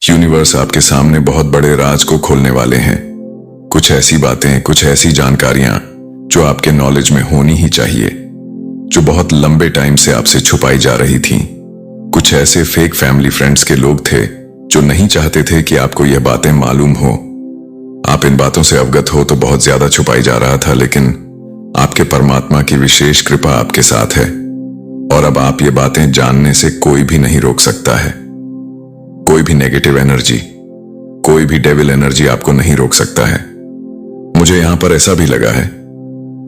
Universe आपके सामने बहुत बड़े राज को खोलने वाले हैं। कुछ ऐसी बातें, कुछ ऐसी जानकारियां जो आपके नॉलेज में होनी ही चाहिए, जो बहुत लंबे टाइम से आपसे छुपाई जा रही थी। कुछ ऐसे फेक फैमिली फ्रेंड्स के लोग थे जो नहीं चाहते थे कि आपको यह बातें मालूम हो। आप इन बातों से अवगत हो तो बहुत ज्यादा छुपाई जा रहा था, लेकिन आपके परमात्मा की विशेष कृपा आपके साथ है और अब आप ये बातें जानने से कोई भी नहीं रोक सकता है। कोई भी नेगेटिव एनर्जी, कोई भी डेविल एनर्जी आपको नहीं रोक सकता है। मुझे यहां पर ऐसा भी लगा है,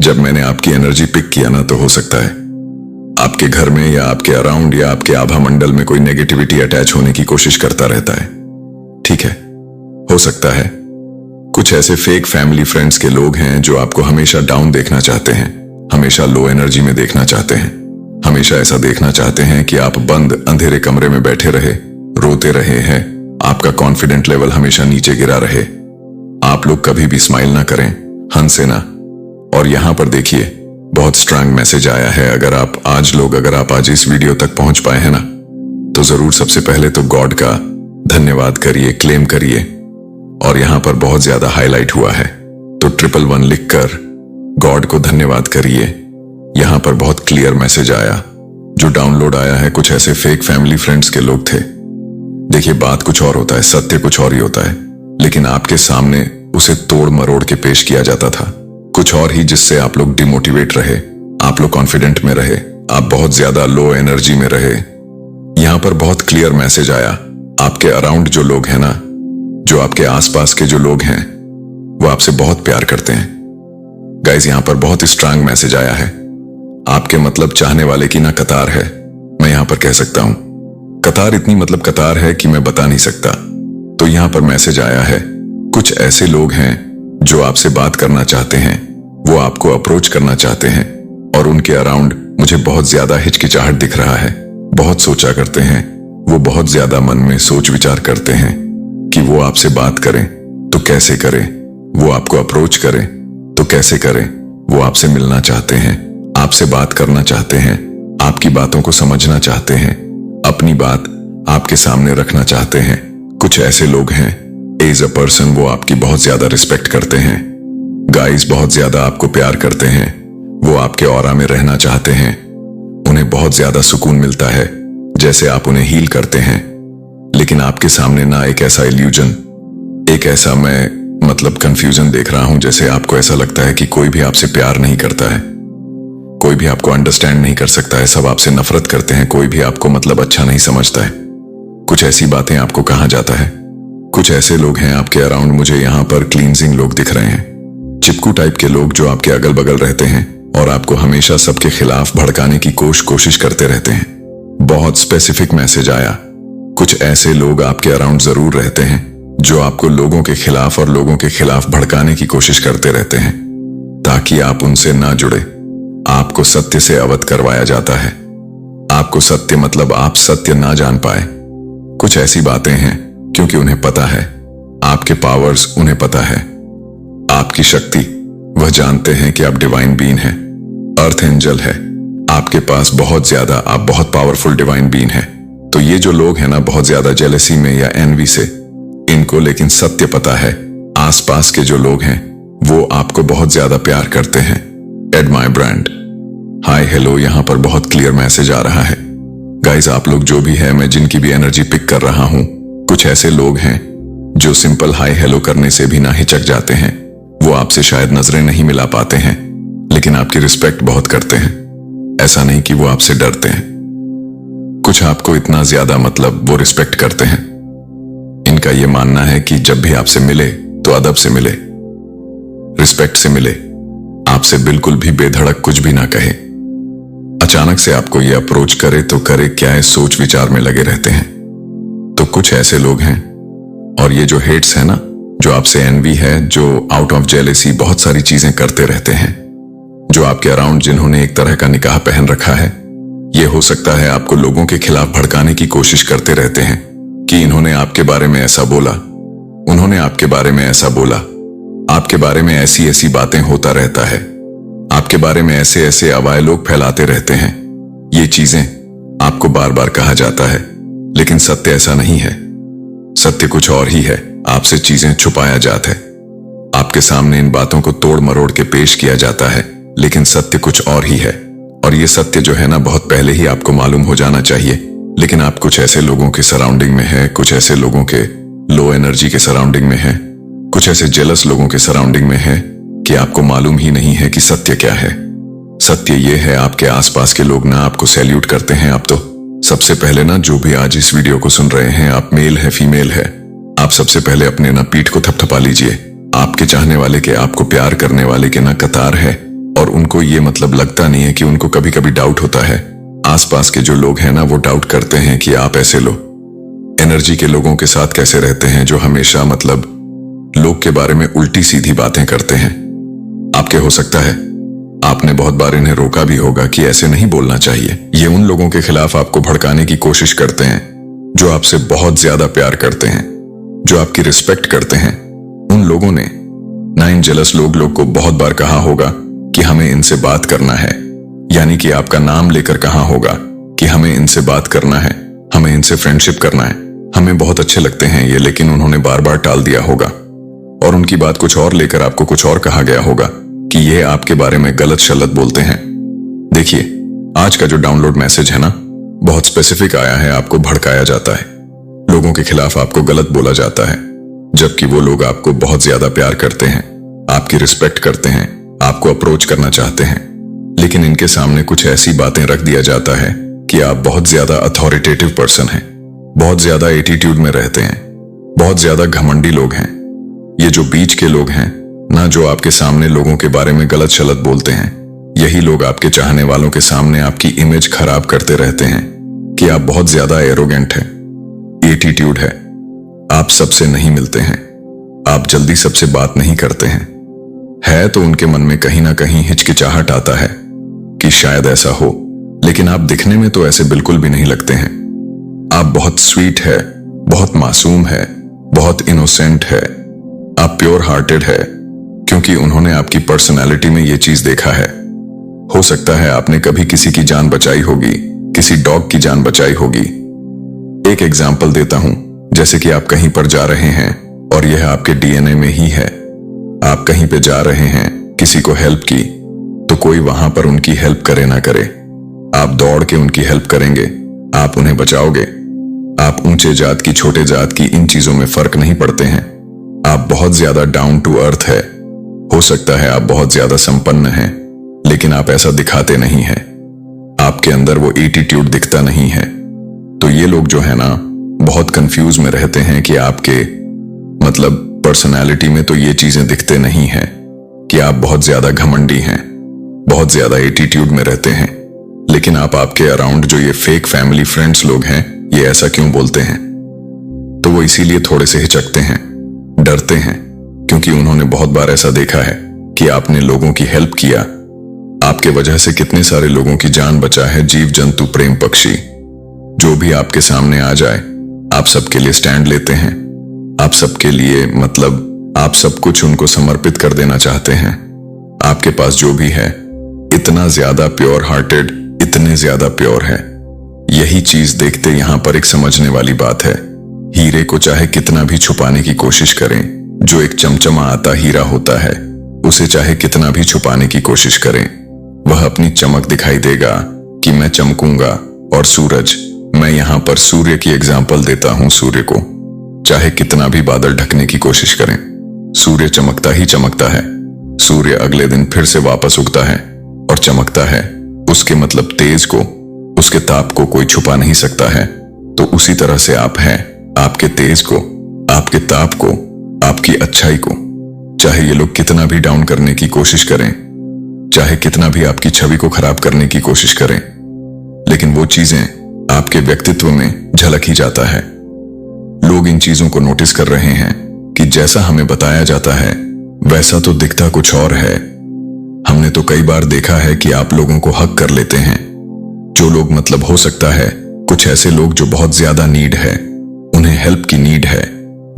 जब मैंने आपकी एनर्जी पिक किया ना, तो हो सकता है आपके घर में या आपके अराउंड या आपके आभा मंडल में कोई नेगेटिविटी अटैच होने की कोशिश करता रहता है। ठीक है, हो सकता है कुछ ऐसे फेक फैमिली फ्रेंड्स के लोग हैं जो आपको हमेशा डाउन देखना चाहते हैं, हमेशा लो एनर्जी में देखना चाहते हैं, हमेशा ऐसा देखना चाहते हैं कि आप बंद अंधेरे कमरे में बैठे रहे, रोते रहे हैं, आपका कॉन्फिडेंट लेवल हमेशा नीचे गिरा रहे, आप लोग कभी भी स्माइल ना करें, हंसे ना। और यहां पर देखिए, बहुत स्ट्रांग मैसेज आया है। अगर आप आज इस वीडियो तक पहुंच पाए हैं ना, तो जरूर सबसे पहले तो गॉड का धन्यवाद करिए, क्लेम करिए। और यहां पर बहुत ज्यादा हाईलाइट हुआ है, तो 111 लिखकर गॉड को धन्यवाद करिए। यहां पर बहुत क्लियर मैसेज आया, जो डाउनलोड आया है, कुछ ऐसे फेक फैमिली फ्रेंड्स के लोग थे। देखिए, बात कुछ और होता है, सत्य कुछ और ही होता है, लेकिन आपके सामने उसे तोड़ मरोड़ के पेश किया जाता था कुछ और ही, जिससे आप लोग डिमोटिवेट रहे, आप लोग कॉन्फिडेंट में रहे, आप बहुत ज्यादा लो एनर्जी में रहे। यहां पर बहुत क्लियर मैसेज आया, आपके अराउंड जो लोग हैं ना, जो आपके आसपास के जो लोग हैं, वो आपसे बहुत प्यार करते हैं। गाइस, यहां पर बहुत स्ट्रांग मैसेज आया है, आपके मतलब चाहने वाले की ना कतार है। मैं यहां पर कह सकता हूं, कतार इतनी मतलब कतार है कि मैं बता नहीं सकता। तो यहां पर मैसेज आया है, कुछ ऐसे लोग हैं जो आपसे बात करना चाहते हैं, वो आपको अप्रोच करना चाहते हैं, और उनके अराउंड मुझे बहुत ज्यादा हिचकिचाहट दिख रहा है। बहुत सोचा करते हैं, वो बहुत ज्यादा मन में सोच विचार करते हैं कि वो आपसे बात करें तो कैसे करें, वो आपको अप्रोच करें तो कैसे करें। वो आपसे मिलना चाहते हैं, आपसे बात करना चाहते हैं, आपकी बातों को समझना चाहते हैं, अपनी बात आपके सामने रखना चाहते हैं। कुछ ऐसे लोग हैं, एज अ पर्सन वो आपकी बहुत ज्यादा रिस्पेक्ट करते हैं। गाइस, बहुत ज्यादा आपको प्यार करते हैं, वो आपके ऑरा में रहना चाहते हैं। उन्हें बहुत ज्यादा सुकून मिलता है जैसे आप उन्हें हील करते हैं। लेकिन आपके सामने ना एक ऐसा इल्यूजन, एक ऐसा मैं मतलब कंफ्यूजन देख रहा हूं, जैसे आपको ऐसा लगता है कि कोई भी आपसे प्यार नहीं करता है, कोई भी आपको अंडरस्टैंड नहीं कर सकता है, सब आपसे नफरत करते हैं, कोई भी आपको मतलब अच्छा नहीं समझता है। कुछ ऐसी बातें आपको कहा जाता है। कुछ ऐसे लोग हैं आपके अराउंड, मुझे यहां पर क्लींजिंग लोग दिख रहे हैं, चिपकू टाइप के लोग जो आपके अगल बगल रहते हैं और आपको हमेशा सबके खिलाफ भड़काने की कोशिश करते रहते हैं। बहुत स्पेसिफिक मैसेज आया, कुछ ऐसे लोग आपके अराउंड जरूर रहते हैं जो आपको लोगों के खिलाफ और लोगों के खिलाफ भड़काने की कोशिश करते रहते हैं, ताकि आप उनसे ना जुड़े। आपको सत्य से अवगत करवाया जाता है, आपको सत्य मतलब आप सत्य ना जान पाए। कुछ ऐसी बातें हैं क्योंकि उन्हें पता है, आपके पावर्स उन्हें पता है, आपकी शक्ति वह जानते हैं कि आप डिवाइन बीइंग हैं, अर्थ एंजल है आपके पास बहुत ज्यादा, आप बहुत पावरफुल डिवाइन बीइंग हैं। तो ये जो लोग हैं ना, बहुत ज्यादा जेलसी में या एनवी से, इनको लेकिन सत्य पता है, आसपास के जो लोग हैं वो आपको बहुत ज्यादा प्यार करते हैं। Add my brand, hi hello, यहां पर बहुत क्लियर मैसेज आ रहा है। गाइस, आप लोग जो भी है, मैं जिनकी भी एनर्जी पिक कर रहा हूं, कुछ ऐसे लोग हैं जो सिंपल हाय हेलो करने से भी ना हिचक जाते हैं। वो आपसे शायद नजरें नहीं मिला पाते हैं, लेकिन आपकी रिस्पेक्ट बहुत करते हैं। ऐसा नहीं कि वो आपसे डरते हैं, कुछ आपको इतना ज्यादा मतलब वो रिस्पेक्ट करते हैं। इनका ये मानना है कि जब भी आपसे मिले तो अदब से मिले, रिस्पेक्ट से मिले, आपसे बिल्कुल भी बेधड़क कुछ भी ना कहे। अचानक से आपको ये अप्रोच करे तो करे क्या है, सोच विचार में लगे रहते हैं। तो कुछ ऐसे लोग हैं, और ये जो हेट्स है ना, जो आपसे एनवी है, जो आउट ऑफ जेलेसी बहुत सारी चीजें करते रहते हैं, जो आपके अराउंड जिन्होंने एक तरह का निकाह पहन रखा है, ये हो सकता है आपको लोगों के खिलाफ भड़काने की कोशिश करते रहते हैं कि इन्होंने आपके बारे में ऐसा बोला, उन्होंने आपके बारे में ऐसा बोला, आपके बारे में ऐसी ऐसी बातें होता रहता है, आपके बारे में ऐसे ऐसे अवाय लोग फैलाते रहते हैं। ये चीजें आपको बार बार कहा जाता है, लेकिन सत्य ऐसा नहीं है। सत्य कुछ और ही है, आपसे चीजें छुपाया जाता है। आपके सामने इन बातों को तोड़ मरोड़ के पेश किया जाता है, लेकिन सत्य कुछ और ही है। और ये सत्य जो है ना, बहुत पहले ही आपको मालूम हो जाना चाहिए, लेकिन आप कुछ ऐसे लोगों के सराउंडिंग में है, कुछ ऐसे लोगों के लो एनर्जी के सराउंडिंग में है, कुछ ऐसे जेलस लोगों के सराउंडिंग में है कि आपको मालूम ही नहीं है कि सत्य क्या है। सत्य ये है, आपके आसपास के लोग ना आपको सैल्यूट करते हैं। आप तो सबसे पहले ना, जो भी आज इस वीडियो को सुन रहे हैं, आप मेल है फीमेल है, आप सबसे पहले अपने ना पीठ को थपथपा लीजिए। आपके चाहने वाले के, आपको प्यार करने वाले के ना कतार है, और उनको ये मतलब लगता नहीं है कि उनको कभी कभी डाउट होता है। आसपास के जो लोग हैं ना, वो डाउट करते हैं कि आप ऐसे लो एनर्जी के लोगों के साथ कैसे रहते हैं, जो हमेशा मतलब लोग के बारे में उल्टी सीधी बातें करते हैं। आपके हो सकता है आपने बहुत बार इन्हें रोका भी होगा कि ऐसे नहीं बोलना चाहिए। ये उन लोगों के खिलाफ आपको भड़काने की कोशिश करते हैं जो आपसे बहुत ज्यादा प्यार करते हैं, जो आपकी रिस्पेक्ट करते हैं। उन लोगों ने ना इन जेलस लोग को बहुत बार कहा होगा कि हमें इनसे बात करना है, यानी कि आपका नाम लेकर कहा होगा कि हमें इनसे बात करना है, हमें इनसे फ्रेंडशिप करना है, हमें बहुत अच्छे लगते हैं ये, लेकिन उन्होंने बार बार टाल दिया होगा और उनकी बात कुछ और लेकर आपको कुछ और कहा गया होगा कि ये आपके बारे में गलत शलत बोलते हैं। देखिए, आज का जो डाउनलोड मैसेज है ना, बहुत स्पेसिफिक आया है। आपको भड़काया जाता है, लोगों के खिलाफ आपको गलत बोला जाता है, जबकि वो लोग आपको बहुत ज्यादा प्यार करते हैं, आपकी रिस्पेक्ट करते हैं, आपको अप्रोच करना चाहते हैं, लेकिन इनके सामने कुछ ऐसी बातें रख दिया जाता है कि आप बहुत ज्यादा अथॉरिटेटिव पर्सन हैं, बहुत ज्यादा एटीट्यूड में रहते हैं, बहुत ज्यादा घमंडी लोग हैं। ये जो बीच के लोग हैं ना, जो आपके सामने लोगों के बारे में गलत शलत बोलते हैं, यही लोग आपके चाहने वालों के सामने आपकी इमेज खराब करते रहते हैं कि आप बहुत ज्यादा एरोगेंट हैं, एटीट्यूड है, आप सबसे नहीं मिलते हैं, आप जल्दी सबसे बात नहीं करते हैं। है तो उनके मन में कहीं ना कहीं हिचकिचाहट आता है कि शायद ऐसा हो, लेकिन आप दिखने में तो ऐसे बिल्कुल भी नहीं लगते हैं। आप बहुत स्वीट है, बहुत मासूम है, बहुत इनोसेंट है, आप प्योर हार्टेड है, क्योंकि उन्होंने आपकी पर्सनालिटी में ये चीज देखा है। हो सकता है आपने कभी किसी की जान बचाई होगी, किसी डॉग की जान बचाई होगी। एक एग्जाम्पल देता हूं, जैसे कि आप कहीं पर जा रहे हैं और यह आपके डीएनए में ही है। आप कहीं पे जा रहे हैं, किसी को हेल्प की, तो कोई वहां पर उनकी हेल्प करे ना करे, आप दौड़ के उनकी हेल्प करेंगे, आप उन्हें बचाओगे। आप ऊंचे जात की छोटे जात की इन चीजों में फर्क नहीं पड़ते हैं। आप बहुत ज्यादा डाउन टू अर्थ है। हो सकता है आप बहुत ज्यादा संपन्न हैं, लेकिन आप ऐसा दिखाते नहीं हैं, आपके अंदर वो एटीट्यूड दिखता नहीं है। तो ये लोग जो है ना, बहुत कंफ्यूज में रहते हैं कि आपके मतलब पर्सनालिटी में तो ये चीजें दिखते नहीं हैं कि आप बहुत ज्यादा घमंडी हैं, बहुत ज्यादा एटीट्यूड में रहते हैं, लेकिन आप आपके अराउंड जो ये फेक फैमिली फ्रेंड्स लोग हैं, ये ऐसा क्यों बोलते हैं? तो वो इसीलिए थोड़े से हिचकते हैं, डरते हैं, क्योंकि उन्होंने बहुत बार ऐसा देखा है कि आपने लोगों की हेल्प किया, आपके वजह से कितने सारे लोगों की जान बचा है, जीव जंतु प्रेम पक्षी, जो भी आपके सामने आ जाए आप सबके लिए स्टैंड लेते हैं, आप सबके लिए मतलब आप सब कुछ उनको समर्पित कर देना चाहते हैं। आपके पास जो भी है इतना ज्यादा प्योर हार्टेड, इतने ज्यादा प्योर है। यही चीज देखते यहां पर एक समझने वाली बात है, हीरे को चाहे कितना भी छुपाने की कोशिश करें, जो एक चमचमा आता हीरा होता है, उसे चाहे कितना भी छुपाने की कोशिश करें, वह अपनी चमक दिखाई देगा कि मैं चमकूंगा। और सूरज, मैं यहां पर सूर्य की एग्जाम्पल देता हूं। सूर्य को चाहे कितना भी बादल ढकने की कोशिश करें, सूर्य चमकता ही चमकता है। सूर्य अगले दिन फिर से वापस उगता है और चमकता है। उसके मतलब तेज को, उसके ताप को कोई छुपा नहीं सकता है। तो उसी तरह से आप हैं, आपके तेज को, आपके ताप को, आपकी अच्छाई को, चाहे ये लोग कितना भी डाउन करने की कोशिश करें, चाहे कितना भी आपकी छवि को खराब करने की कोशिश करें, लेकिन वो चीजें आपके व्यक्तित्व में झलक ही जाता है। लोग इन चीजों को नोटिस कर रहे हैं कि जैसा हमें बताया जाता है वैसा तो दिखता कुछ और है। हमने तो कई बार देखा है कि आप लोगों को हक कर लेते हैं, जो लोग मतलब हो सकता है कुछ ऐसे लोग जो बहुत ज्यादा नीड है, उन्हें हेल्प की नीड है,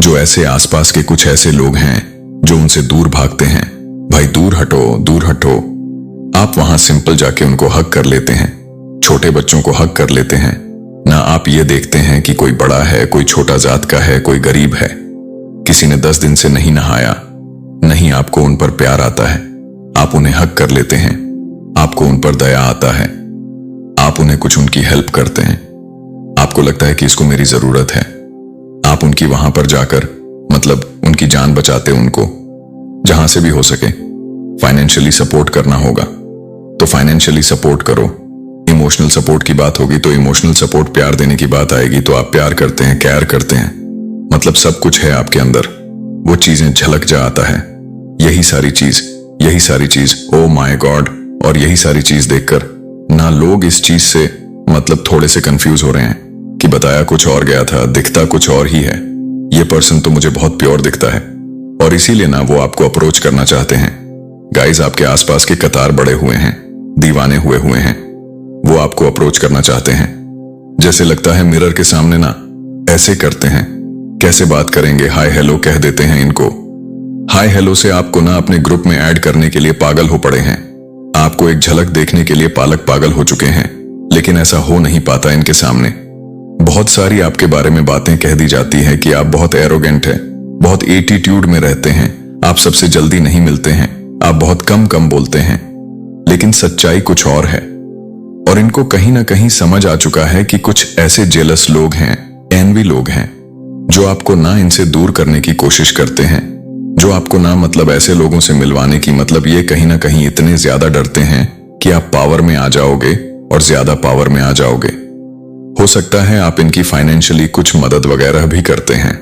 जो ऐसे आसपास के कुछ ऐसे लोग हैं जो उनसे दूर भागते हैं, भाई दूर हटो दूर हटो। आप वहां सिंपल जाके उनको हक कर लेते हैं, छोटे बच्चों को हक कर लेते हैं, ना आप ये देखते हैं कि कोई बड़ा है, कोई छोटा जात का है, कोई गरीब है, किसी ने 10 दिन से नहीं नहाया। नहीं आपको उन पर प्यार आता है, आप उन्हें हक कर लेते हैं, आपको उन पर दया आता है, आप उन्हें कुछ उनकी हेल्प करते हैं, आपको लगता है कि इसको मेरी जरूरत है, आप उनकी वहां पर जाकर मतलब उनकी जान बचाते उनको, जहां से भी हो सके। फाइनेंशियली सपोर्ट करना होगा तो फाइनेंशियली सपोर्ट करो, इमोशनल सपोर्ट की बात होगी तो इमोशनल सपोर्ट, प्यार देने की बात आएगी तो आप प्यार करते हैं, केयर करते हैं, मतलब सब कुछ है आपके अंदर, वो चीजें झलक जा आता है। यही सारी चीज ओ माय गॉड। और यही सारी चीज देखकर ना लोग इस चीज से मतलब थोड़े से कंफ्यूज हो रहे हैं कि बताया कुछ और गया था, दिखता कुछ और ही है, ये पर्सन तो मुझे बहुत प्योर दिखता है, और इसीलिए ना वो आपको अप्रोच करना चाहते हैं। गाइज, आपके आसपास के कतार बड़े हुए हैं, दीवाने हुए हैं, वो आपको अप्रोच करना चाहते हैं। जैसे लगता है मिरर के सामने ना ऐसे करते हैं, कैसे बात करेंगे, हाय हेलो कह देते हैं इनको। हाय हेलो से आपको ना अपने ग्रुप में ऐड करने के लिए पागल हो पड़े हैं, आपको एक झलक देखने के लिए पागल हो चुके हैं, लेकिन ऐसा हो नहीं पाता इनके सामने। बहुत सारी आपके बारे में बातें कह दी जाती है कि आप बहुत एरोगेंट हैं, बहुत एटीट्यूड में रहते हैं, आप सबसे जल्दी नहीं मिलते हैं, आप बहुत कम बोलते हैं, लेकिन सच्चाई कुछ और है। और इनको कहीं ना कहीं समझ आ चुका है कि कुछ ऐसे जेलस लोग हैं, एनवी लोग हैं, जो आपको ना इनसे दूर करने की कोशिश करते हैं, जो आपको ना मतलब ऐसे लोगों से मिलवाने की मतलब ये कहीं ना कहीं इतने ज्यादा डरते हैं कि आप पावर में आ जाओगे और ज्यादा पावर में आ जाओगे। हो सकता है आप इनकी फाइनेंशियली कुछ मदद वगैरह भी करते हैं।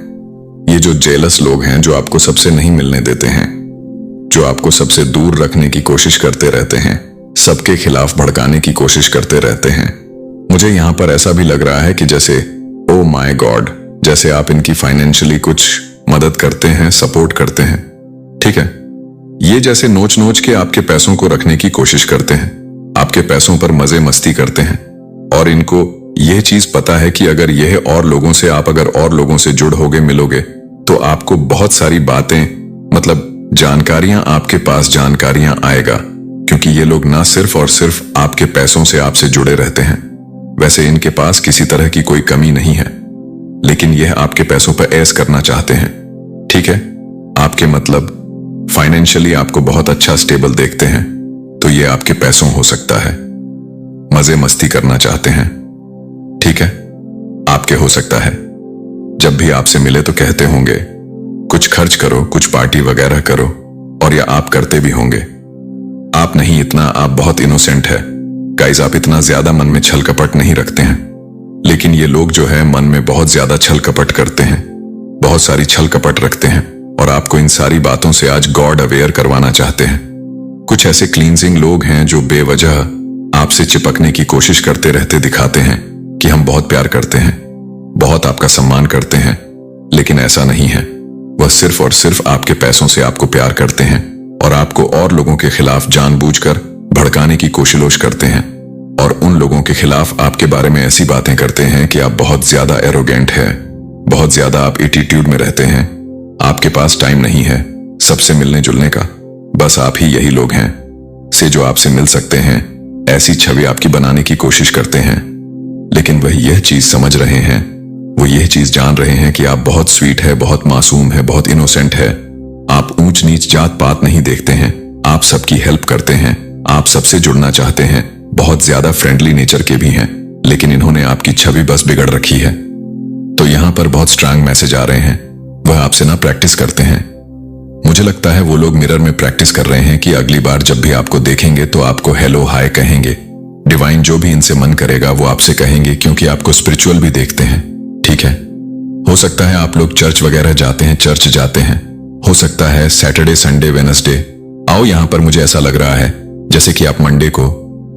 ये जो जेलस लोग हैं, जो आपको सबसे नहीं मिलने देते हैं, जो आपको सबसे दूर रखने की कोशिश करते रहते हैं, सबके खिलाफ भड़काने की कोशिश करते रहते हैं। मुझे यहां पर ऐसा भी लग रहा है कि जैसे ओ माय गॉड, जैसे आप इनकी फाइनेंशियली कुछ मदद करते हैं, सपोर्ट करते हैं, ठीक है। ये जैसे नोच के आपके पैसों को रखने की कोशिश करते हैं, आपके पैसों पर मजे मस्ती करते हैं, और इनको यह चीज पता है कि अगर यह और लोगों से आप अगर और लोगों से जुड़ोगे, मिलोगे, तो आपको बहुत सारी बातें मतलब जानकारियां आपके पास जानकारियां आएगा, क्योंकि ये लोग ना सिर्फ और सिर्फ आपके पैसों से आपसे जुड़े रहते हैं। वैसे इनके पास किसी तरह की कोई कमी नहीं है, लेकिन यह आपके पैसों पर ऐश करना चाहते हैं, ठीक है। आपके मतलब फाइनेंशियली आपको बहुत अच्छा स्टेबल देखते हैं, तो ये आपके पैसों हो सकता है। मजे मस्ती करना चाहते हैं, ठीक है, आपके हो सकता है। जब भी आपसे मिले तो कहते होंगे कुछ खर्च करो, कुछ पार्टी वगैरह करो, और या आप करते भी होंगे। आप नहीं इतना, आप बहुत इनोसेंट है गाइस, आप इतना ज्यादा मन में छल कपट नहीं रखते हैं, लेकिन ये लोग जो है मन में बहुत ज्यादा छल कपट करते हैं, बहुत सारी छल कपट रखते हैं, और आपको इन सारी बातों से आज गॉड अवेयर करवाना चाहते हैं। कुछ ऐसे क्लींजिंग लोग हैं जो बेवजह आपसे चिपकने की कोशिश करते रहते दिखाते हैं कि हम बहुत प्यार करते हैं, बहुत आपका सम्मान करते हैं, लेकिन ऐसा नहीं है। वह सिर्फ और सिर्फ आपके पैसों से आपको प्यार करते हैं, और आपको और लोगों के खिलाफ जानबूझकर भड़काने की कोशिश करते हैं, और उन लोगों के खिलाफ आपके बारे में ऐसी बातें करते हैं कि आप बहुत ज्यादा एरोगेंट है, बहुत ज्यादा आप एटीट्यूड में रहते हैं, आपके पास टाइम नहीं है सबसे मिलने जुलने का, बस आप ही यही लोग हैं से जो आपसे मिल सकते हैं, ऐसी छवि आपकी बनाने की कोशिश करते हैं। लेकिन वह यह चीज समझ रहे हैं, वो यह चीज जान रहे हैं कि आप बहुत स्वीट है, बहुत मासूम है, बहुत इनोसेंट है, आप ऊंच नीच जात पात नहीं देखते हैं, आप सबकी हेल्प करते हैं, आप सबसे जुड़ना चाहते हैं, बहुत ज्यादा फ्रेंडली नेचर के भी हैं, लेकिन इन्होंने आपकी छवि बस बिगड़ रखी है। तो यहां पर बहुत स्ट्रांग मैसेज आ रहे हैं, वह आपसे ना प्रैक्टिस करते हैं। मुझे लगता है वो लोग मिरर में प्रैक्टिस कर रहे हैं कि अगली बार जब भी आपको देखेंगे तो आपको हेलो हाय कहेंगे, डिवाइन जो भी इनसे मन करेगा वो आपसे कहेंगे, क्योंकि आपको स्पिरिचुअल भी देखते हैं, ठीक है। हो सकता है आप लोग चर्च वगैरह जाते हैं, चर्च जाते हैं, हो सकता है सैटरडे संडे वेडनेसडे आओ, यहां पर मुझे ऐसा लग रहा है जैसे कि आप मंडे को,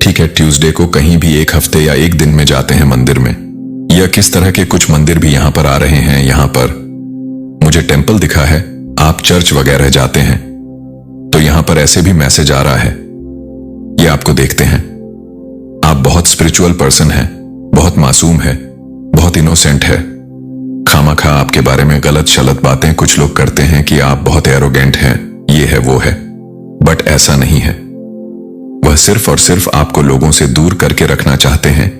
ठीक है, ट्यूसडे को कहीं भी एक हफ्ते या एक दिन में जाते हैं मंदिर में, या किस तरह के कुछ मंदिर भी यहां पर आ रहे हैं। यहां पर मुझे टेंपल दिखा है, आप चर्च वगैरह जाते हैं, तो यहां पर ऐसे भी मैसेज आ रहा है, ये आपको देखते हैं, आप बहुत स्पिरिचुअल पर्सन है, बहुत मासूम है, बहुत इनोसेंट है, खामखा आपके बारे में गलत शलत बातें कुछ लोग करते हैं कि आप बहुत एरोगेंट हैं, ये है वो है, बट ऐसा नहीं है। वह सिर्फ और सिर्फ आपको लोगों से दूर करके रखना चाहते हैं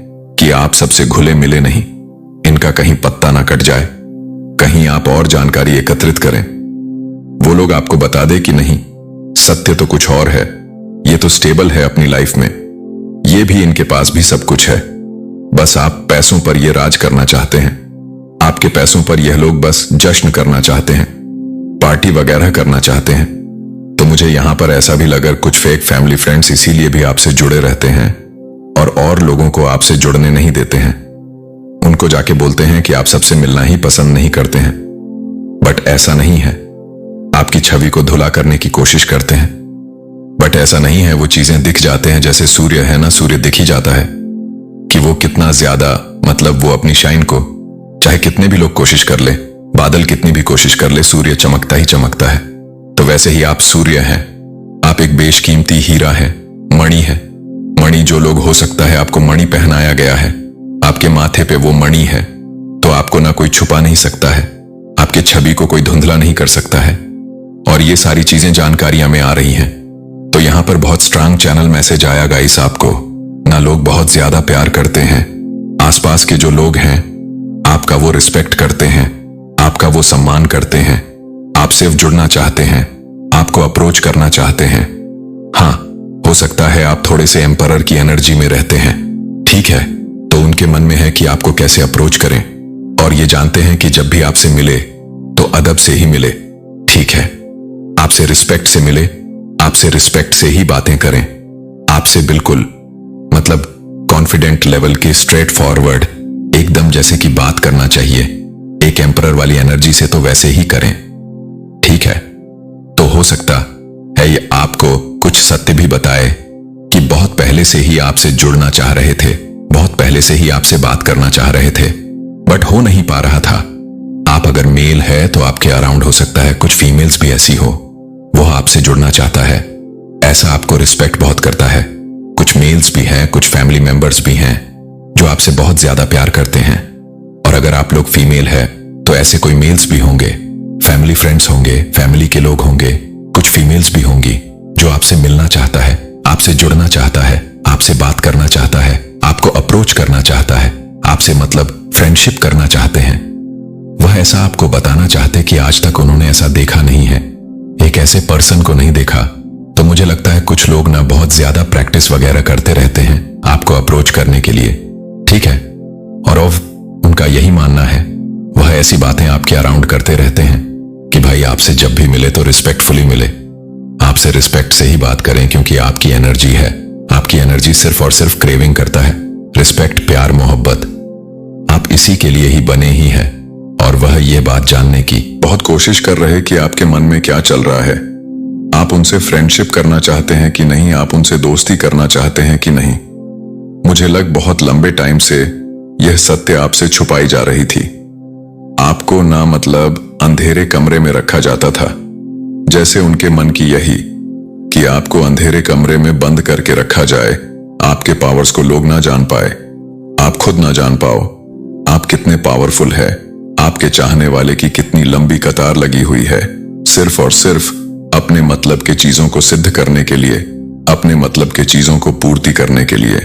कि कि आप सबसे घुले मिले नहीं, इनका कहीं पत्ता ना कट जाए, कहीं आप और जानकारी एकत्रित करें। वो लोग आपको बता दे कि नहीं, सत्य तो कुछ और है, ये तो स्टेबल है अपनी लाइफ में, ये भी इनके पास भी सब कुछ है, बस आप पैसों पर ये राज करना चाहते हैं। आपके पैसों पर यह लोग बस जश्न करना चाहते हैं, पार्टी वगैरह करना चाहते हैं। तो मुझे यहां पर ऐसा भी लगा कुछ फेक फैमिली फ्रेंड्स इसीलिए भी आपसे जुड़े रहते हैं और लोगों को आपसे जुड़ने नहीं देते हैं। उनको जाके बोलते हैं कि आप सबसे मिलना ही पसंद नहीं करते हैं, बट ऐसा नहीं है। आपकी छवि को धुला करने की कोशिश करते हैं, बट ऐसा नहीं है। वो चीजें दिख जाते हैं, जैसे सूर्य है ना, सूर्य दिख ही जाता है कि वो कितना ज्यादा, मतलब वो अपनी शाइन को चाहे कितने भी लोग कोशिश कर ले, बादल कितनी भी कोशिश कर ले, सूर्य चमकता ही चमकता है। तो वैसे ही आप सूर्य हैं, आप एक बेशकीमती हीरा है, मणि है। मणि जो लोग, हो सकता है आपको मणि पहनाया गया है, आपके माथे पे वो मणि है, तो आपको ना कोई छुपा नहीं सकता है, आपके छवि को कोई धुंधला नहीं कर सकता है। और ये सारी चीजें जानकारियां में आ रही हैं। तो यहां पर बहुत स्ट्रांग चैनल मैसेज आया गाइस आपको, ना लोग बहुत ज्यादा प्यार करते हैं, आसपास के जो लोग हैं आपका वो रिस्पेक्ट करते हैं, आपका वो सम्मान करते हैं, आप सिर्फ जुड़ना चाहते हैं, आपको अप्रोच करना चाहते हैं। हाँ, हो सकता है आप थोड़े से एम्परर की एनर्जी में रहते हैं, ठीक है, तो उनके मन में है कि आपको कैसे अप्रोच करें, और ये जानते हैं कि जब भी आपसे मिले तो अदब से ही मिले, ठीक है, आपसे रिस्पेक्ट से मिले, आपसे रिस्पेक्ट से ही बातें करें, आपसे बिल्कुल मतलब कॉन्फिडेंट लेवल के स्ट्रेट फॉरवर्ड एकदम जैसे कि बात करना चाहिए, एक एम्परर वाली एनर्जी से तो वैसे ही करें, ठीक है। तो हो सकता है ये आपको कुछ सत्य भी बताए कि बहुत पहले से ही आपसे जुड़ना चाह रहे थे, बहुत पहले से ही आपसे बात करना चाह रहे थे, बट हो नहीं पा रहा था। आप अगर मेल है तो आपके अराउंड हो सकता है कुछ फीमेल्स भी ऐसी हो, वो आपसे जुड़ना चाहता है, ऐसा आपको रिस्पेक्ट बहुत करता है। कुछ मेल्स भी हैं, कुछ फैमिली मेंबर्स भी हैं जो आपसे बहुत ज्यादा प्यार करते हैं। और अगर आप लोग फीमेल है तो ऐसे कोई मेल्स भी होंगे, फैमिली फ्रेंड्स होंगे, फैमिली के लोग होंगे, कुछ फीमेल्स भी होंगी जो आपसे मिलना चाहता है, आपसे जुड़ना चाहता है, आपसे बात करना चाहता है, आपको अप्रोच करना चाहता है, आपसे मतलब फ्रेंडशिप करना चाहते हैं। वह ऐसा आपको बताना चाहते कि आज तक उन्होंने ऐसा देखा नहीं है, एक ऐसे पर्सन को नहीं देखा। तो मुझे लगता है कुछ लोग ना बहुत ज्यादा प्रैक्टिस वगैरह करते रहते हैं आपको अप्रोच करने के लिए, ठीक है, और उनका यही मानना है, वह ऐसी बातें आपके अराउंड करते रहते हैं कि भाई आपसे जब भी मिले तो रिस्पेक्टफुली मिले, आपसे रिस्पेक्ट से ही बात करें, क्योंकि आपकी एनर्जी है, आपकी एनर्जी सिर्फ और सिर्फ क्रेविंग करता है रिस्पेक्ट, प्यार, मोहब्बत। आप इसी के लिए ही बने ही हैं, और वह ये बात जानने की बहुत कोशिश कर रहे कि आपके मन में क्या चल रहा है, आप उनसे फ्रेंडशिप करना चाहते हैं कि नहीं, आप उनसे दोस्ती करना चाहते हैं कि नहीं। मुझे लग बहुत लंबे टाइम से यह सत्य आपसे छुपाई जा रही थी। आपको ना मतलब अंधेरे कमरे में रखा जाता था, जैसे उनके मन की यही कि आपको अंधेरे कमरे में बंद करके रखा जाए, आपके पावर्स को लोग ना जान पाए, आप खुद ना जान पाओ आप कितने पावरफुल है, आपके चाहने वाले की कितनी लंबी कतार लगी हुई है, सिर्फ और सिर्फ अपने मतलब के चीजों को सिद्ध करने के लिए, अपने मतलब के चीजों को पूर्ति करने के लिए।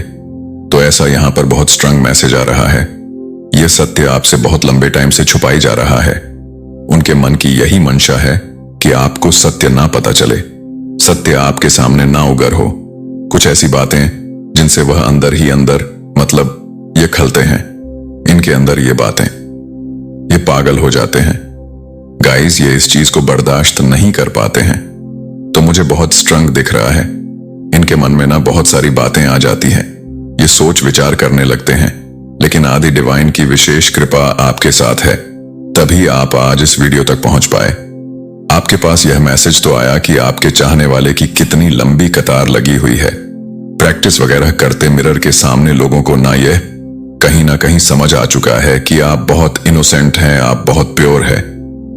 तो ऐसा यहां पर बहुत स्ट्रांग मैसेज आ रहा है, यह सत्य आपसे बहुत लंबे टाइम से छुपाई जा रहा है। उनके मन की यही मंशा है कि आपको सत्य ना पता चले, सत्य आपके सामने ना उगर हो, कुछ ऐसी बातें जिनसे वह अंदर ही अंदर मतलब ये खलते हैं, इनके अंदर ये बातें, ये पागल हो जाते हैं गाइस, ये इस चीज को बर्दाश्त नहीं कर पाते हैं। तो मुझे बहुत स्ट्रांग दिख रहा है, इनके मन में ना बहुत सारी बातें आ जाती हैं, ये सोच विचार करने लगते हैं, लेकिन आदि डिवाइन की विशेष कृपा आपके साथ है, तभी आप आज इस वीडियो तक पहुंच पाए। आपके पास यह मैसेज तो आया कि आपके चाहने वाले की कितनी लंबी कतार लगी हुई है। प्रैक्टिस वगैरह करते मिरर के सामने लोगों को ना यह कहीं ना कहीं समझ आ चुका है कि आप बहुत इनोसेंट हैं, आप बहुत प्योर है।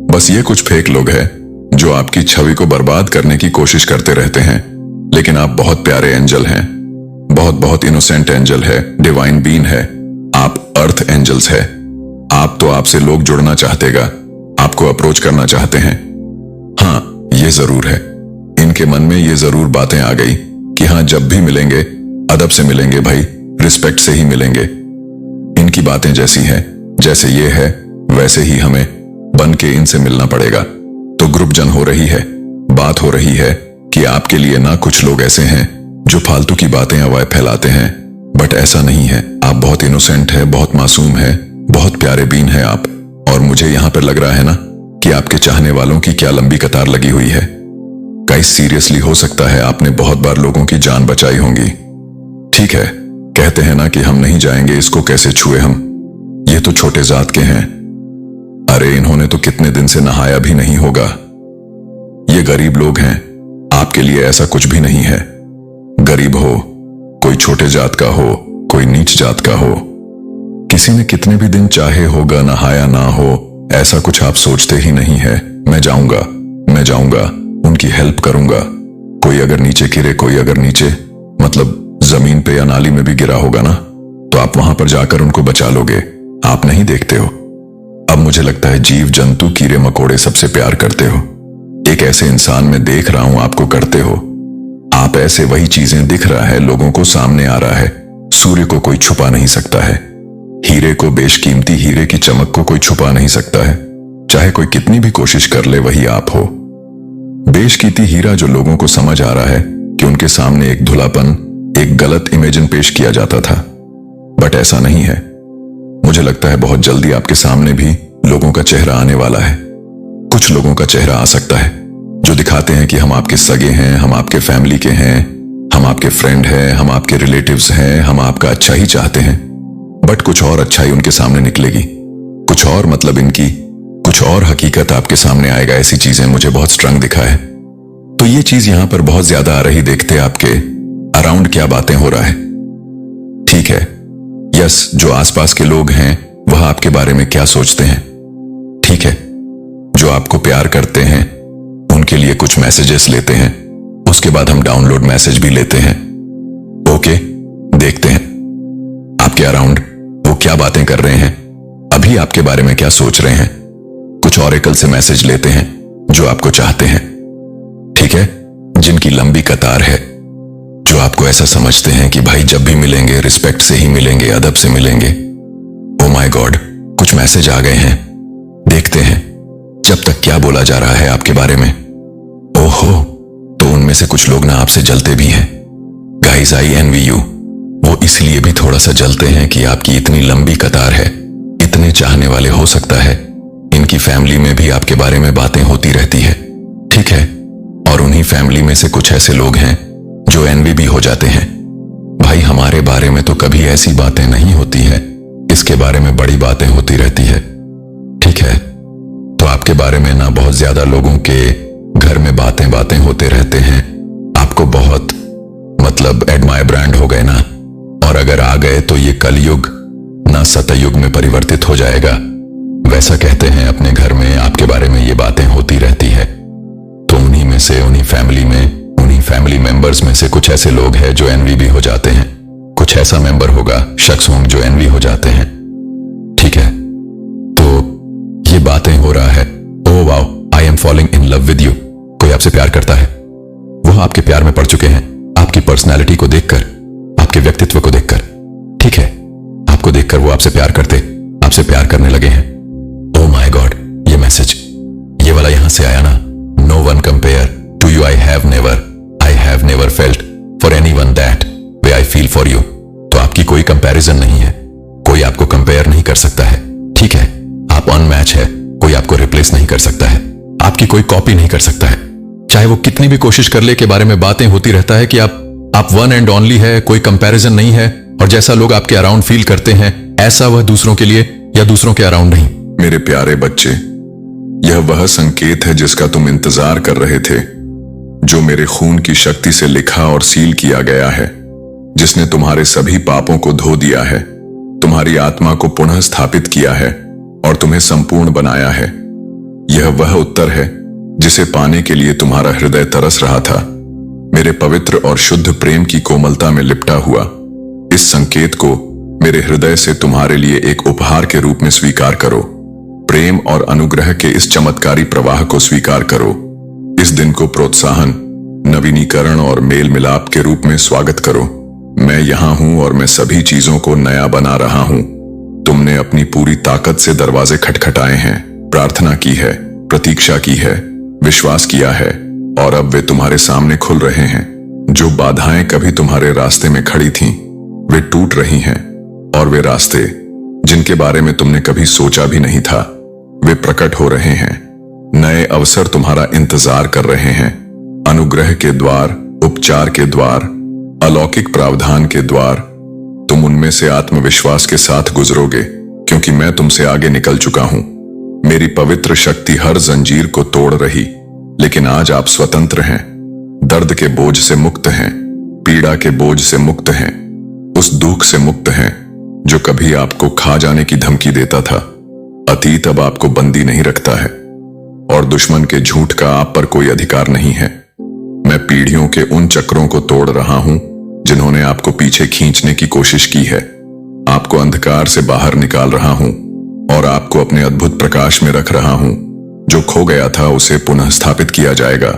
बस ये कुछ फेक लोग हैं जो आपकी छवि को बर्बाद करने की कोशिश करते रहते हैं, लेकिन आप बहुत प्यारे एंजल हैं, बहुत बहुत इनोसेंट एंजल है, डिवाइन बीन है, आप अर्थ एंजल्स है। आप तो आपसे लोग जुड़ना चाहतेगा, आपको अप्रोच करना चाहते हैं। हाँ, ये जरूर है, इनके मन में ये जरूर बातें आ गई कि हाँ, जब भी मिलेंगे अदब से मिलेंगे भाई, रिस्पेक्ट से ही मिलेंगे। की बातें जैसी हैं, जैसे ये है वैसे ही हमें बन के इनसे मिलना पड़ेगा। तो ग्रुप जन हो रही है, बात हो रही है कि आपके लिए ना कुछ लोग ऐसे हैं जो फालतू की बातें अवाय फैलाते हैं, बट ऐसा नहीं है। आप बहुत इनोसेंट है, बहुत मासूम है, बहुत प्यारे बीन है आप। और मुझे यहां पर लग रहा है ना कि आपके चाहने वालों की क्या लंबी कतार लगी हुई है। गाइस सीरियसली हो सकता है आपने बहुत बार लोगों की जान बचाई होंगी। ठीक है, कहते हैं ना कि हम नहीं जाएंगे, इसको कैसे छुए हम, ये तो छोटे जात के हैं। अरे इन्होंने तो कितने दिन से नहाया भी नहीं होगा। ये गरीब लोग हैं, आपके लिए ऐसा कुछ भी नहीं है। गरीब हो, कोई छोटे जात का हो, कोई नीच जात का हो, किसी ने कितने भी दिन चाहे होगा नहाया ना हो, ऐसा कुछ आप सोचते ही नहीं है। मैं जाऊंगा, उनकी हेल्प करूंगा। कोई अगर नीचे गिरे, कोई अगर नीचे मतलब जमीन पे या नाली में भी गिरा होगा ना, तो आप वहां पर जाकर उनको बचा लोगे। आप नहीं देखते हो। अब मुझे लगता है जीव जंतु कीड़े मकोड़े सबसे प्यार करते हो। एक ऐसे इंसान में देख रहा हूं आपको करते हो। आप ऐसे वही चीजें दिख रहा है, लोगों को सामने आ रहा है। सूर्य को कोई छुपा नहीं सकता है, हीरे को, बेशकीमती हीरे की चमक को कोई छुपा नहीं सकता है, चाहे कोई कितनी भी कोशिश कर ले, वही आप हो। बेशकीमती हीरा जो लोगों को समझ आ रहा है कि उनके सामने एक धुलापन, एक गलत इमेजिन पेश किया जाता था, बट ऐसा नहीं है। मुझे लगता है बहुत जल्दी आपके सामने भी लोगों का चेहरा आने वाला है। कुछ लोगों का चेहरा आ सकता है जो दिखाते हैं कि हम आपके सगे हैं, हम आपके फैमिली के हैं, हम आपके फ्रेंड हैं, हम आपके रिलेटिव्स हैं, हम आपका अच्छा ही चाहते हैं, बट कुछ और अच्छाई उनके सामने निकलेगी। कुछ और मतलब इनकी कुछ और हकीकत आपके सामने आएगा। ऐसी चीजें मुझे बहुत स्ट्रंग दिखा है। तो ये चीज यहां पर बहुत ज्यादा आ रही। देखते आपके अराउंड क्या बातें हो रहा है। ठीक है, यस, जो आसपास के लोग हैं वह आपके बारे में क्या सोचते हैं। ठीक है, जो आपको प्यार करते हैं उनके लिए कुछ मैसेजेस लेते हैं, उसके बाद हम डाउनलोड मैसेज भी लेते हैं। ओके, देखते हैं आपके अराउंड वो क्या बातें कर रहे हैं, अभी आपके बारे में क्या सोच रहे हैं। कुछ ऑरेकल से मैसेज लेते हैं जो आपको चाहते हैं। ठीक है, जिनकी लंबी कतार है, जो आपको ऐसा समझते हैं कि भाई जब भी मिलेंगे रिस्पेक्ट से ही मिलेंगे, अदब से मिलेंगे। ओ माय गॉड, कुछ मैसेज आ गए हैं, देखते हैं जब तक क्या बोला जा रहा है आपके बारे में। ओहो, तो उनमें से कुछ लोग ना आपसे जलते भी हैं। Guys I envy you. वो इसलिए भी थोड़ा सा जलते हैं कि आपकी इतनी लंबी कतार है, इतने चाहने वाले। हो सकता है इनकी फैमिली में भी आपके बारे में बातें होती रहती है। ठीक है, और उन्हीं फैमिली में से कुछ ऐसे लोग हैं जो एनवी भी हो जाते हैं। भाई हमारे बारे में तो कभी ऐसी बातें नहीं होती है, इसके बारे में बड़ी बातें होती रहती है। ठीक है, तो आपके बारे में ना बहुत ज्यादा लोगों के घर में बातें बातें होते रहते हैं। आपको बहुत मतलब एडमायर ब्रांड हो गए ना, और अगर आ गए तो ये कलयुग ना सतयुग में परिवर्तित हो जाएगा। वैसा कहते हैं अपने घर में आपके बारे में ये बातें होती रहती है। तो उन्हीं में से, उन्हीं फैमिली मेंबर्स में से कुछ ऐसे लोग हैं जो एनवी भी हो जाते हैं। कुछ ऐसा मेंबर होगा, शख्स होंगे जो एनवी हो जाते हैं। ठीक है, तो ये बातें हो रहा है। Oh wow, I am falling in love with you. कोई आपसे प्यार करता है, वो आपके प्यार में पड़ चुके हैं आपकी पर्सनैलिटी को देखकर, आपके व्यक्तित्व को देखकर। ठीक है, आपको देखकर वो आपसे प्यार करने लगे हैं। ओह माय गॉड, ये मैसेज, ये वाला यहां से आया ना। No one compare to you, I have never felt for anyone that way I feel for you. तो आपकी कोई कंपैरिजन नहीं है, कोई आपको कंपेयर नहीं कर सकता है। ठीक है, आप अनमैच है, कोई आपको रिप्लेस नहीं कर सकता है, आपकी कोई कॉपी नहीं कर सकता है। चाहे वो कितनी भी कोशिश कर ले, के बारे में बातें होती रहता है कि आप वन एंड ओनली है, कोई कंपैरिजन नहीं है। और जैसा लोग आपके अराउंड फील करते हैं, ऐसा वह दूसरों के लिए या दूसरों के अराउंड नहीं। मेरे प्यारे बच्चे, यह वह संकेत है जिसका तुम इंतजार कर रहे थे, जो मेरे खून की शक्ति से लिखा और सील किया गया है, जिसने तुम्हारे सभी पापों को धो दिया है, तुम्हारी आत्मा को पुनः स्थापित किया है और तुम्हें संपूर्ण बनाया है। यह वह उत्तर है जिसे पाने के लिए तुम्हारा हृदय तरस रहा था। मेरे पवित्र और शुद्ध प्रेम की कोमलता में लिपटा हुआ इस संकेत को मेरे हृदय से तुम्हारे लिए एक उपहार के रूप में स्वीकार करो। प्रेम और अनुग्रह के इस चमत्कारी प्रवाह को स्वीकार करो। इस दिन को प्रोत्साहन, नवीनीकरण और मेल मिलाप के रूप में स्वागत करो। मैं यहां हूं और मैं सभी चीजों को नया बना रहा हूं। तुमने अपनी पूरी ताकत से दरवाजे खटखटाए हैं, प्रार्थना की है, प्रतीक्षा की है, विश्वास किया है, और अब वे तुम्हारे सामने खुल रहे हैं। जो बाधाएं कभी तुम्हारे रास्ते में खड़ी थीं, वे टूट रही हैं, और वे रास्ते जिनके बारे में तुमने कभी सोचा भी नहीं था, वे प्रकट हो रहे हैं। नए अवसर तुम्हारा इंतजार कर रहे हैं। अनुग्रह के द्वार, उपचार के द्वार, अलौकिक प्रावधान के द्वार। तुम उनमें से आत्मविश्वास के साथ गुजरोगे, क्योंकि मैं तुमसे आगे निकल चुका हूं। मेरी पवित्र शक्ति हर जंजीर को तोड़ रही, लेकिन आज आप स्वतंत्र हैं। दर्द के बोझ से मुक्त हैं, पीड़ा के बोझ से मुक्त हैं, उस दुख से मुक्त हैं जो कभी आपको खा जाने की धमकी देता था। अतीत अब आपको बंदी नहीं रखता है, और दुश्मन के झूठ का आप पर कोई अधिकार नहीं है। मैं पीढ़ियों के उन चक्रों को तोड़ रहा हूं जिन्होंने आपको पीछे खींचने की कोशिश की है। आपको अंधकार से बाहर निकाल रहा हूं और आपको अपने अद्भुत प्रकाश में रख रहा हूं। जो खो गया था उसे पुनः स्थापित किया जाएगा,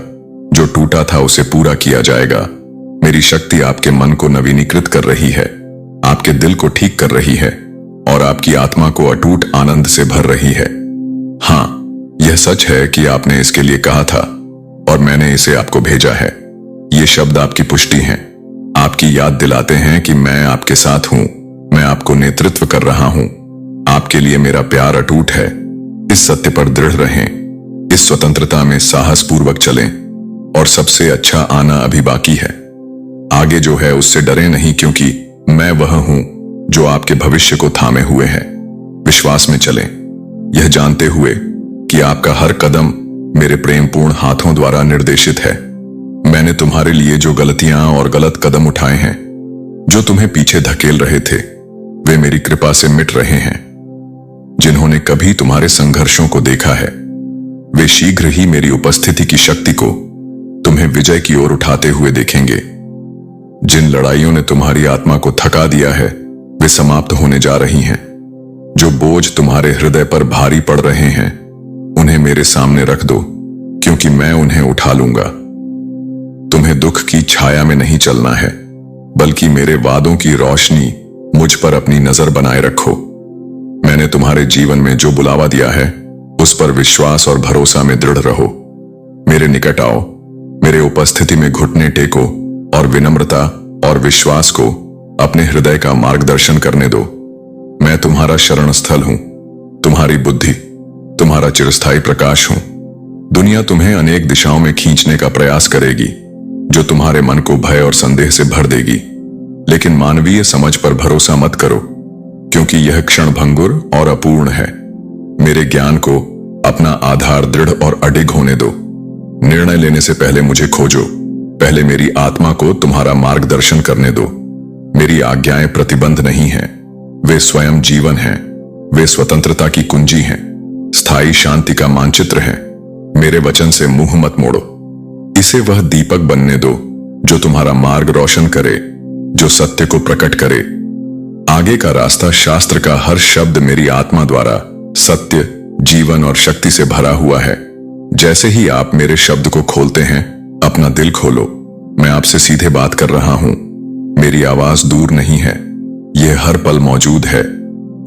जो टूटा था उसे पूरा किया जाएगा। मेरी शक्ति आपके मन को नवीनीकृत कर रही है, आपके दिल को ठीक कर रही है, और आपकी आत्मा को अटूट आनंद से भर रही है। हाँ, यह सच है कि आपने इसके लिए कहा था और मैंने इसे आपको भेजा है। ये शब्द आपकी पुष्टि हैं, आपकी याद दिलाते हैं कि मैं आपके साथ हूं, मैं आपको नेतृत्व कर रहा हूं। आपके लिए मेरा प्यार अटूट है। इस सत्य पर दृढ़ रहें, इस स्वतंत्रता में साहस पूर्वक चलें, और सबसे अच्छा आना अभी बाकी है। आगे जो है उससे डरे नहीं, क्योंकि मैं वह हूं जो आपके भविष्य को थामे हुए है। विश्वास में चलें, यह जानते हुए कि आपका हर कदम मेरे प्रेमपूर्ण हाथों द्वारा निर्देशित है। मैंने तुम्हारे लिए जो गलतियां और गलत कदम उठाए हैं, जो तुम्हें पीछे धकेल रहे थे, वे मेरी कृपा से मिट रहे हैं। जिन्होंने कभी तुम्हारे संघर्षों को देखा है, वे शीघ्र ही मेरी उपस्थिति की शक्ति को तुम्हें विजय की ओर उठाते हुए देखेंगे। जिन लड़ाइयों ने तुम्हारी आत्मा को थका दिया है, वे समाप्त होने जा रही हैं। जो बोझ तुम्हारे हृदय पर भारी पड़ रहे हैं, उन्हें मेरे सामने रख दो, क्योंकि मैं उन्हें उठा लूंगा। तुम्हें दुख की छाया में नहीं चलना है, बल्कि मेरे वादों की रोशनी मुझ पर अपनी नजर बनाए रखो। मैंने तुम्हारे जीवन में जो बुलावा दिया है, उस पर विश्वास और भरोसा में दृढ़ रहो। मेरे निकट आओ, मेरे उपस्थिति में घुटने टेको, और विनम्रता और विश्वास को अपने हृदय का मार्गदर्शन करने दो। मैं तुम्हारा शरण स्थल हूं, तुम्हारी बुद्धि, तुम्हारा चिरस्थायी प्रकाश हूं। दुनिया तुम्हें अनेक दिशाओं में खींचने का प्रयास करेगी, जो तुम्हारे मन को भय और संदेह से भर देगी। लेकिन मानवीय समझ पर भरोसा मत करो, क्योंकि यह क्षणभंगुर और अपूर्ण है। मेरे ज्ञान को अपना आधार दृढ़ और अडिग होने दो। निर्णय लेने से पहले मुझे खोजो, पहले मेरी आत्मा को तुम्हारा मार्गदर्शन करने दो। मेरी आज्ञाएं प्रतिबंध नहीं हैं, वे स्वयं जीवन हैं, वे स्वतंत्रता की कुंजी हैं, स्थायी शांति का मानचित्र हैं। मेरे वचन से मुंह मत मोड़ो। इसे वह दीपक बनने दो जो तुम्हारा मार्ग रोशन करे, जो सत्य को प्रकट करे। आगे का रास्ता शास्त्र का हर शब्द मेरी आत्मा द्वारा सत्य, जीवन और शक्ति से भरा हुआ है। जैसे ही आप मेरे शब्द को खोलते हैं, अपना दिल खोलो। मैं आपसे सीधे बात कर रहा हूं। मेरी आवाज दूर नहीं है, यह हर पल मौजूद है।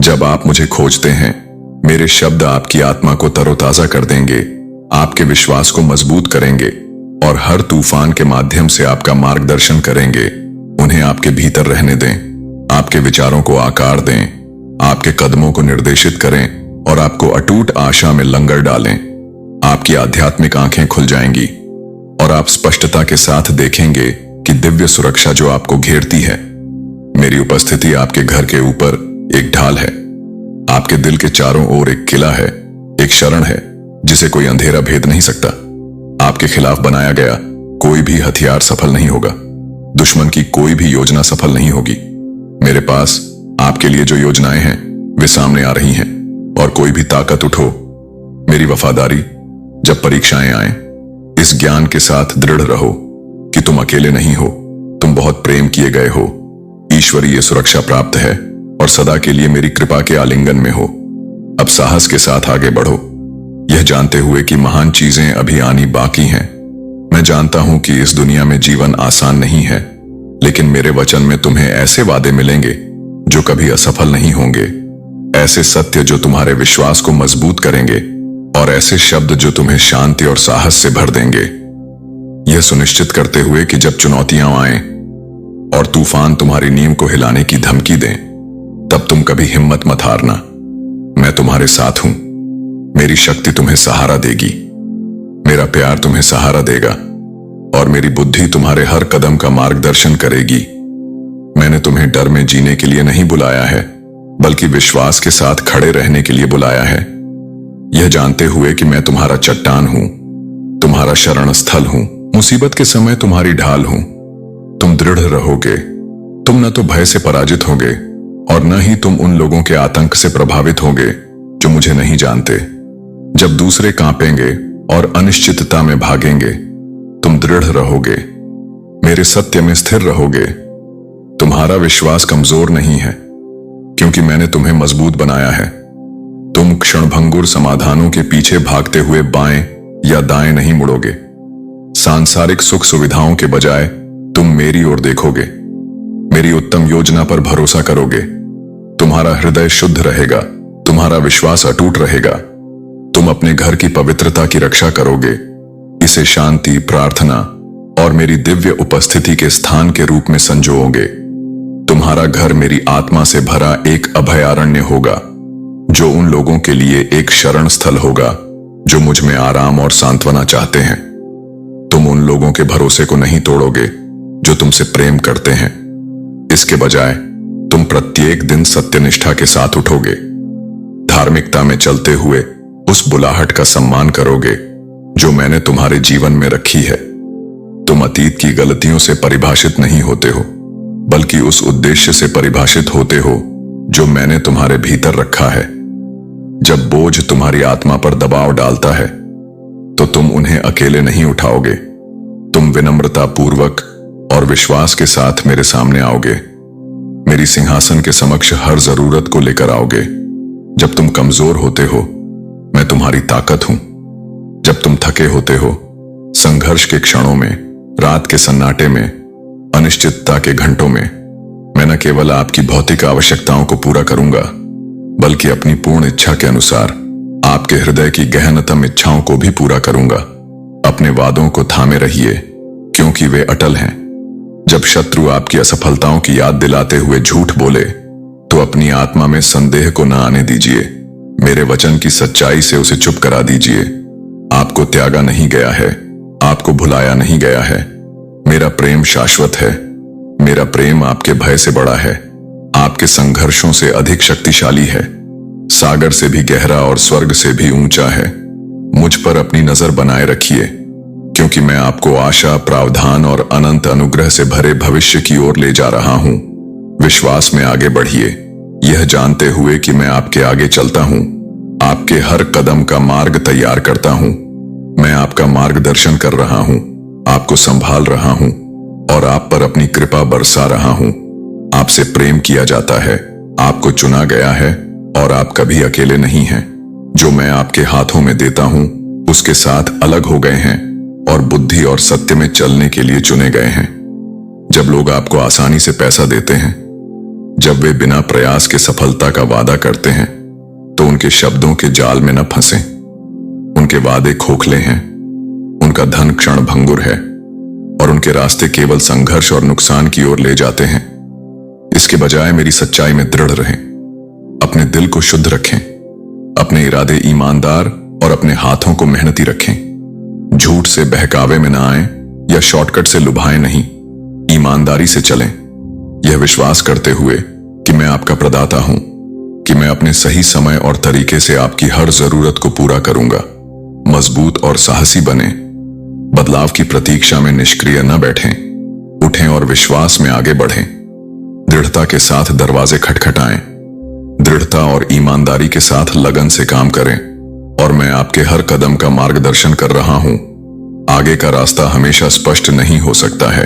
जब आप मुझे खोजते हैं, मेरे शब्द आपकी आत्मा को तरोताजा कर देंगे, आपके विश्वास को मजबूत करेंगे, और हर तूफान के माध्यम से आपका मार्गदर्शन करेंगे। उन्हें आपके भीतर रहने दें, आपके विचारों को आकार दें, आपके कदमों को निर्देशित करें, और आपको अटूट आशा में लंगर डालें। आपकी आध्यात्मिक आंखें खुल जाएंगी, और आप स्पष्टता के साथ देखेंगे कि दिव्य सुरक्षा जो आपको घेरती है। मेरी उपस्थिति आपके घर के ऊपर एक ढाल है, आपके दिल के चारों ओर एक किला है, एक शरण है जिसे कोई अंधेरा भेद नहीं सकता। आपके खिलाफ बनाया गया कोई भी हथियार सफल नहीं होगा, दुश्मन की कोई भी योजना सफल नहीं होगी। मेरे पास आपके लिए जो योजनाएं हैं, वे सामने आ रही हैं, और कोई भी ताकत उठो। मेरी वफादारी जब परीक्षाएं आए, इस ज्ञान के साथ दृढ़ रहो कि तुम अकेले नहीं हो, तुम बहुत प्रेम किए गए हो, ईश्वरीय सुरक्षा प्राप्त है, और सदा के लिए मेरी कृपा के आलिंगन में हो। अब साहस के साथ आगे बढ़ो, यह जानते हुए कि महान चीजें अभी आनी बाकी हैं। मैं जानता हूं कि इस दुनिया में जीवन आसान नहीं है, लेकिन मेरे वचन में तुम्हें ऐसे वादे मिलेंगे जो कभी असफल नहीं होंगे, ऐसे सत्य जो तुम्हारे विश्वास को मजबूत करेंगे और ऐसे शब्द जो तुम्हें शांति और साहस से भर देंगे। यह सुनिश्चित करते हुए कि जब चुनौतियां आए और तूफान तुम्हारी नींव को हिलाने की धमकी दें, तब तुम कभी हिम्मत मत हारना। मैं तुम्हारे साथ हूं। मेरी शक्ति तुम्हें सहारा देगी, मेरा प्यार तुम्हें सहारा देगा और मेरी बुद्धि तुम्हारे हर कदम का मार्गदर्शन करेगी। मैंने तुम्हें डर में जीने के लिए नहीं बुलाया है, बल्कि विश्वास के साथ खड़े रहने के लिए बुलाया है। यह जानते हुए कि मैं तुम्हारा चट्टान हूं, तुम्हारा शरण स्थल हूं, मुसीबत के समय तुम्हारी ढाल हूं। तुम दृढ़ रहोगे। तुम न तो भय से पराजित होगे और न ही तुम उन लोगों के आतंक से प्रभावित होगे जो मुझे नहीं जानते। जब दूसरे कांपेंगे और अनिश्चितता में भागेंगे, तुम दृढ़ रहोगे, मेरे सत्य में स्थिर रहोगे। तुम्हारा विश्वास कमजोर नहीं है, क्योंकि मैंने तुम्हें मजबूत बनाया है। तुम क्षणभंगुर समाधानों के पीछे भागते हुए बाएं या दाएं नहीं मुड़ोगे। सांसारिक सुख सुविधाओं के बजाय तुम मेरी ओर देखोगे, मेरी उत्तम योजना पर भरोसा करोगे। तुम्हारा हृदय शुद्ध रहेगा, तुम्हारा विश्वास अटूट रहेगा। तुम अपने घर की पवित्रता की रक्षा करोगे, इसे शांति, प्रार्थना और मेरी दिव्य उपस्थिति के स्थान के रूप में संजोओगे। तुम्हारा घर मेरी आत्मा से भरा एक अभयारण्य होगा, जो उन लोगों के लिए एक शरण स्थल होगा जो मुझ में आराम और सांत्वना चाहते हैं। तुम उन लोगों के भरोसे को नहीं तोड़ोगे जो तुमसे प्रेम करते हैं। इसके बजाय तुम प्रत्येक दिन सत्यनिष्ठा के साथ उठोगे, धार्मिकता में चलते हुए उस बुलाहट का सम्मान करोगे जो मैंने तुम्हारे जीवन में रखी है। तुम अतीत की गलतियों से परिभाषित नहीं होते हो, बल्कि उस उद्देश्य से परिभाषित होते हो जो मैंने तुम्हारे भीतर रखा है। जब बोझ तुम्हारी आत्मा पर दबाव डालता है, तो तुम उन्हें अकेले नहीं उठाओगे। तुम विनम्रता पूर्वक और विश्वास के साथ मेरे सामने आओगे, मेरी सिंहासन के समक्ष हर जरूरत को लेकर आओगे। जब तुम कमजोर होते हो, मैं तुम्हारी ताकत हूं। जब तुम थके होते हो, संघर्ष के क्षणों में, रात के सन्नाटे में, अनिश्चितता के घंटों में, मैं न केवल आपकी भौतिक आवश्यकताओं को पूरा करूंगा, बल्कि अपनी पूर्ण इच्छा के अनुसार आपके हृदय की गहनतम इच्छाओं को भी पूरा करूंगा। अपने वादों को थामे रहिए, क्योंकि वे अटल हैं। जब शत्रु आपकी असफलताओं की याद दिलाते हुए झूठ बोले, तो अपनी आत्मा में संदेह को न आने दीजिए। मेरे वचन की सच्चाई से उसे चुप करा दीजिए। आपको त्यागा नहीं गया है, आपको भुलाया नहीं गया है। मेरा प्रेम शाश्वत है। मेरा प्रेम आपके भय से बड़ा है, आपके संघर्षों से अधिक शक्तिशाली है, सागर से भी गहरा और स्वर्ग से भी ऊंचा है। मुझ पर अपनी नजर बनाए रखिए, क्योंकि मैं आपको आशा, प्रावधान और अनंत अनुग्रह से भरे भविष्य की ओर ले जा रहा हूं। विश्वास में आगे बढ़िए, यह जानते हुए कि मैं आपके आगे चलता हूं, आपके हर कदम का मार्ग तैयार करता हूं। मैं आपका मार्गदर्शन कर रहा हूं, आपको संभाल रहा हूं और आप पर अपनी कृपा बरसा रहा हूं। आपसे प्रेम किया जाता है, आपको चुना गया है और आप कभी अकेले नहीं हैं। जो मैं आपके हाथों में देता हूं, उसके साथ अलग हो गए हैं और बुद्धि और सत्य में चलने के लिए चुने गए हैं। जब लोग आपको आसानी से पैसा देते हैं, जब वे बिना प्रयास के सफलता का वादा करते हैं, तो उनके शब्दों के जाल में न फंसें। उनके वादे खोखले हैं, उनका धन क्षणभंगुर है और उनके रास्ते केवल संघर्ष और नुकसान की ओर ले जाते हैं। इसके बजाय मेरी सच्चाई में दृढ़ रहें, अपने दिल को शुद्ध रखें, अपने इरादे ईमानदार और अपने हाथों को मेहनती रखें। झूठ से बहकावे में न आए या शॉर्टकट से लुभाएं नहीं, ईमानदारी से चलें, यह विश्वास करते हुए कि मैं आपका प्रदाता हूं, कि मैं अपने सही समय और तरीके से आपकी हर जरूरत को पूरा करूंगा। मजबूत और साहसी बने, बदलाव की प्रतीक्षा में निष्क्रिय न बैठें, उठें और विश्वास में आगे बढ़ें। दृढ़ता के साथ दरवाजे खटखटाएं, दृढ़ता और ईमानदारी के साथ लगन से काम करें और मैं आपके हर कदम का मार्गदर्शन कर रहा हूं। आगे का रास्ता हमेशा स्पष्ट नहीं हो सकता है,